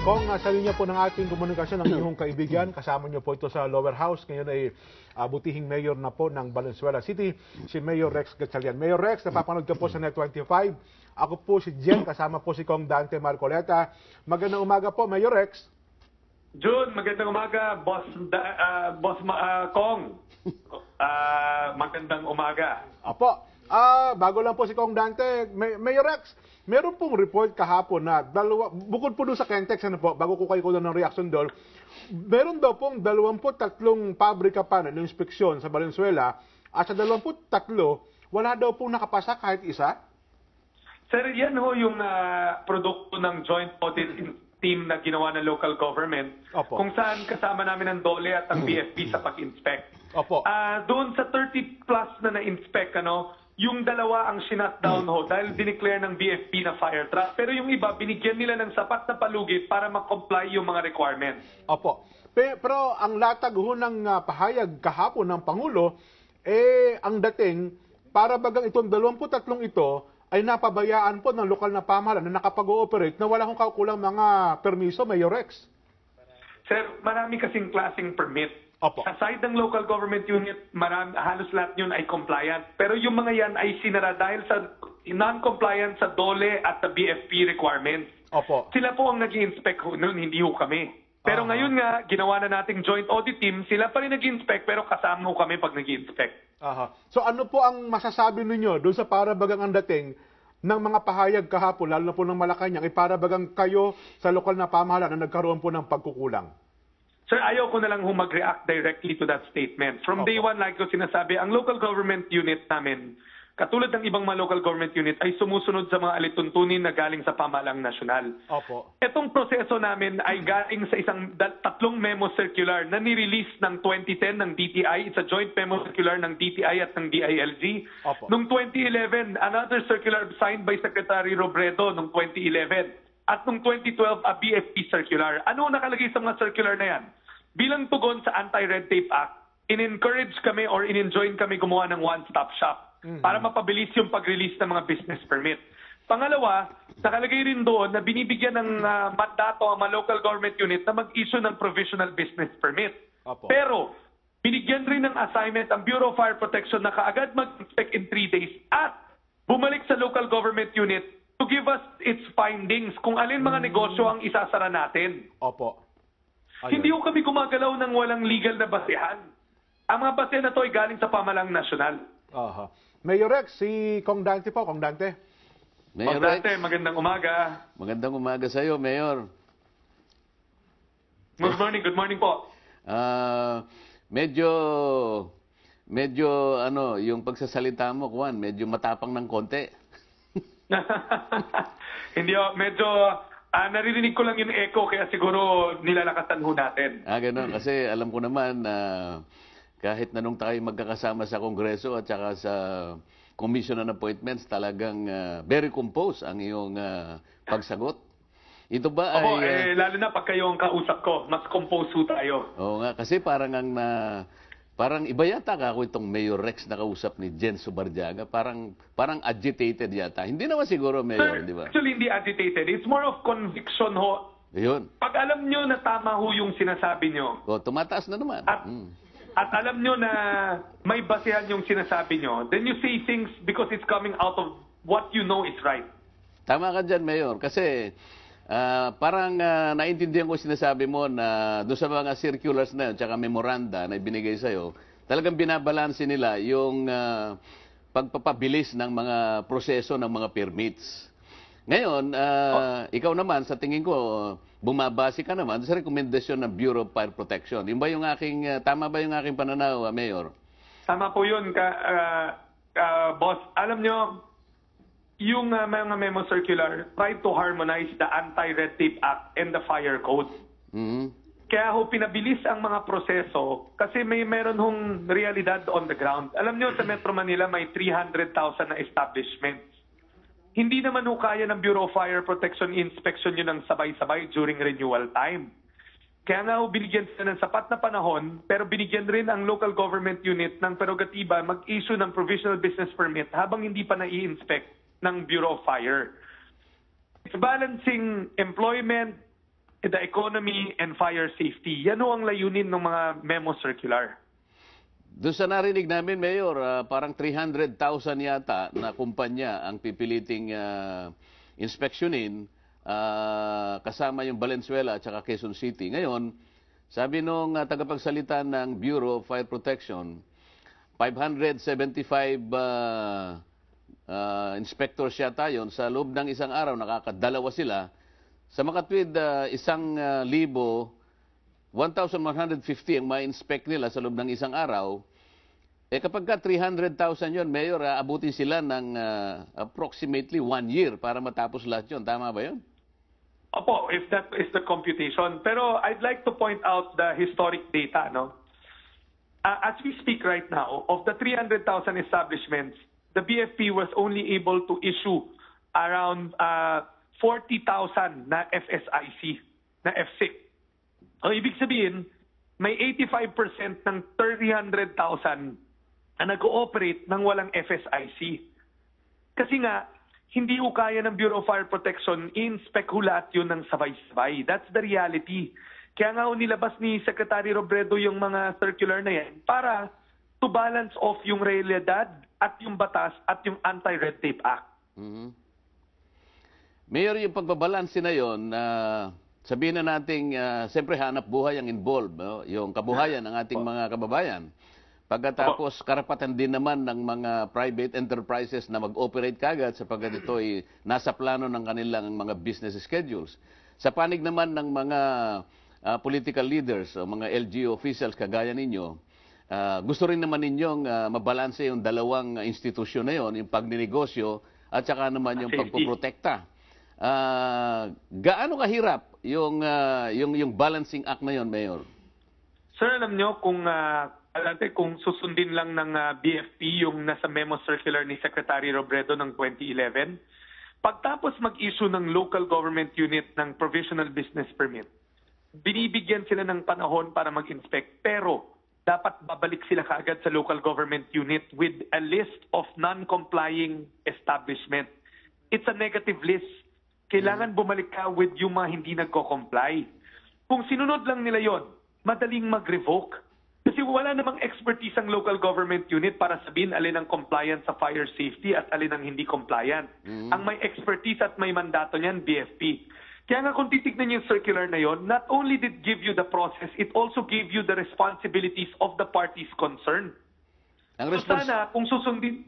Kung sa linya po ng ating komunikasyon ng iyong kaibigan, kasama niyo po ito sa lower house. Ngayon ay butihing mayor na po ng Valenzuela City, si Mayor Rex Gatchalian. Mayor Rex, napapanood ka po sa Net25. Ako po si Jen, kasama po si Kong Dante Marcoleta. Magandang umaga po, Mayor Rex. June, magandang umaga, Kong. Magandang umaga. Apo, bago lang po si Kong Dante, Mayor Rex, meron pong report kahapon na bukod po doon sa Kentex, ano po, bago ko kayo kulang ng reaction doon, meron daw pong 23 pabrika pa na inspeksyon sa Valenzuela at sa 23, wala daw pong nakapasa kahit isa? Sir, yan ho yung produkto ng joint audit team na ginawa ng local government. Opo. Kung saan kasama namin ang DOLE at ang BFP sa pag-inspect. Opo. Doon sa 30 plus na na-inspect, yung dalawa ang sinutdown ho dahil dineclare ng BFP na fire trap. Pero yung iba, binigyan nila ng sapat na palugit para mag-comply yung mga requirements. Opo. Pero ang latag ho ng pahayag kahapon ng Pangulo, ang dating, para bagang itong 23 ito, ay napabayaan po ng lokal na pamahalaan na nakapag-ooperate na wala kong kaukulang mga permiso, Mayor Rex. Sir, marami kasing klaseng permit. Opo. Aside ng local government unit, halos lahat yun ay compliant. Pero yung mga yan ay sinara dahil sa non-compliant sa DOLE at sa BFP requirements. Opo. Sila po ang nag-i-inspect noon, hindi ho kami. Pero ngayon nga, ginawa na nating joint audit team, sila pa rin nag-i-inspect pero kasama ho kami pag nag-i-inspect. So ano po ang masasabi ninyo doon sa para bagang ang dating ng mga pahayag kahapon, lalo na po ng Malacanang, para bagang kayo sa lokal na pamahalaan na nagkaroon po ng pagkukulang? Sir, ayaw ko na lang mag-react directly to that statement. From day one, like ko sinasabi, ang local government unit namin, katulad ng ibang mga local government unit, ay sumusunod sa mga alituntunin na galing sa pamahalaang nasyonal. Opo. Etong proseso namin ay galing sa tatlong memo circular na nirelease ng 2010 ng DTI. It's a joint memo circular ng DTI at ng DILG. Opo. Noong 2011, another circular signed by Secretary Robredo noong 2011. At noong 2012, a BFP circular. Ano nakalagay sa mga circular na yan? Bilang tugon sa Anti-Red Tape Act, in-encourage kami or in-enjoin kami gumawa ng one-stop shop para mapabilis yung pag-release ng mga business permit. Pangalawa, nakalagay rin doon na binibigyan ng mandato ang mga local government unit na mag-issue ng provisional business permit. Opo. Pero, binigyan rin ng assignment ang Bureau of Fire Protection na kaagad mag-inspect in 3 days at bumalik sa local government unit to give us its findings kung alin mga negosyo ang isasara natin. Opo. Hindi ko kami gumagalaw ng walang legal na basehan. Ang mga basehan na to ay galing sa pamahalaang nasyonal. Mayor Rex, si Kong Dante po. Kong Dante. Mayor Kong Dante, Rex, magandang umaga. magandang umaga sa iyo, Mayor. Good morning po. Medyo yung pagsasalita mo, Juan, medyo matapang ng konti. Hindi medyo naririnig ko lang yung echo kaya siguro nilalakasan ho natin. Gano'n. Kasi alam ko naman na kahit na nung tayo magkakasama sa Kongreso at saka sa Commission on Appointments, talagang very composed ang iyong pagsagot. Ito ba Opo, ay... lalo na pag kayo ang kausap ko, mas compose ho tayo. Oo nga, kasi parang iba yata ako itong Mayor Rex na kausap ni Jen Subarjaga. Parang agitated yata. Hindi naman siguro, Mayor, di ba? Actually, hindi agitated. It's more of conviction ho. Ayun. Pag alam nyo na tama ho yung sinasabi nyo, Tumataas na naman. at alam nyo na may basehan yung sinasabi nyo, then you say things because it's coming out of what you know is right. Tama ka dyan, Mayor. Kasi parang naintindihan ko sinasabi mo na doon sa mga circulars na yun, tsaka memoranda na ibinigay sa'yo, talagang binabalansin nila yung pagpapabilis ng mga proseso ng mga permits. Ngayon, ikaw naman, sa tingin ko, bumabase ka naman sa rekomendasyon ng Bureau of Fire Protection. Yung ba yung tama ba yung aking pananaw, Mayor? Tama po yun, boss. Alam nyo, yung mga memo circular tried to harmonize the Anti-Red Tape Act and the Fire Code. Kaya ho, pinabilis ang mga proseso kasi meron hong realidad on the ground. Alam nyo, sa Metro Manila may 300,000 na establishments. Hindi naman ho kaya ng Bureau of Fire Protection inspection yun ng sabay-sabay during renewal time. Kaya nga ho, binigyan sila ng sapat na panahon, pero binigyan rin ang local government unit ng prerogatiba mag-issue ng provisional business permit habang hindi pa nai-inspect ng Bureau of Fire. It's balancing employment, the economy and fire safety. Yan ho ang layunin ng mga memo circular. Doon sa narinig namin, Mayor, parang 300,000 yata na kumpanya ang pipiliting inspeksyonin kasama yung Valenzuela at saka Quezon City. Ngayon, sabi nung tagapagsalita ng Bureau of Fire Protection, 575 inspectors yata yun. Sa loob ng isang araw, nakakadalawa sila. Sa makatwid, 1,150 ang ma-inspect nila sa loob ng isang araw. Eh kapag ka 300,000 yun, Mayor, abutin sila ng approximately 1 year para matapos lahat yun. Tama ba yun? Opo, if that is the computation. Pero I'd like to point out the historic data, no? As we speak right now, of the 300,000 establishments, the BFP was only able to issue around 40,000 na FSIC, na FSIC. O ibig sabihin, may 85% ng 300,000 na nag-ooperate ng walang FSIC. Kasi nga, hindi ho kaya ng Bureau of Fire Protection in-inspect ho lahat yun ng sabay-sabay. That's the reality. Kaya nga ho nilabas ni Secretary Robredo yung mga circular na yan para to balance off yung realidad at yung batas at yung Anti-Red Tape Act. Mm-hmm. Mayor, yung pagbabalanse na yun, sabihin na natin, siyempre hanap buhay ang involved, no? Yung kabuhayan ng ating mga kababayan. Pagkatapos, karapatan din naman ng mga private enterprises na mag-operate kagad sapagkat ito ay nasa plano ng kanilang mga business schedules. Sa panig naman ng mga political leaders o mga LGU officials kagaya ninyo, gusto rin naman ninyong mabalanse yung dalawang institusyon na yon, yung pagninegosyo at saka naman yung pagpoprotekta. Gaano kahirap yung balancing act na yon, Mayor? Sir, alam nyo, kung susundin lang ng BFP yung nasa memo circular ni Secretary Robredo ng 2011, pagtapos mag-issue ng local government unit ng provisional business permit, binibigyan sila ng panahon para mag-inspect, pero dapat babalik sila kaagad sa local government unit with a list of non-complying establishment. It's a negative list. Kailangan bumalik ka with yung mga hindi nagko-comply. Kung sinunod lang nila yon, madaling mag-revoke. Kasi wala namang expertise ang local government unit para sabihin alin ang compliant sa fire safety at alin ang hindi compliant. Ang may expertise at may mandato niyan, BFP. Kaya nga kung titignan yung circular na yon, not only did give you the process, it also gave you the responsibilities of the parties concerned. So sana, kung susundin,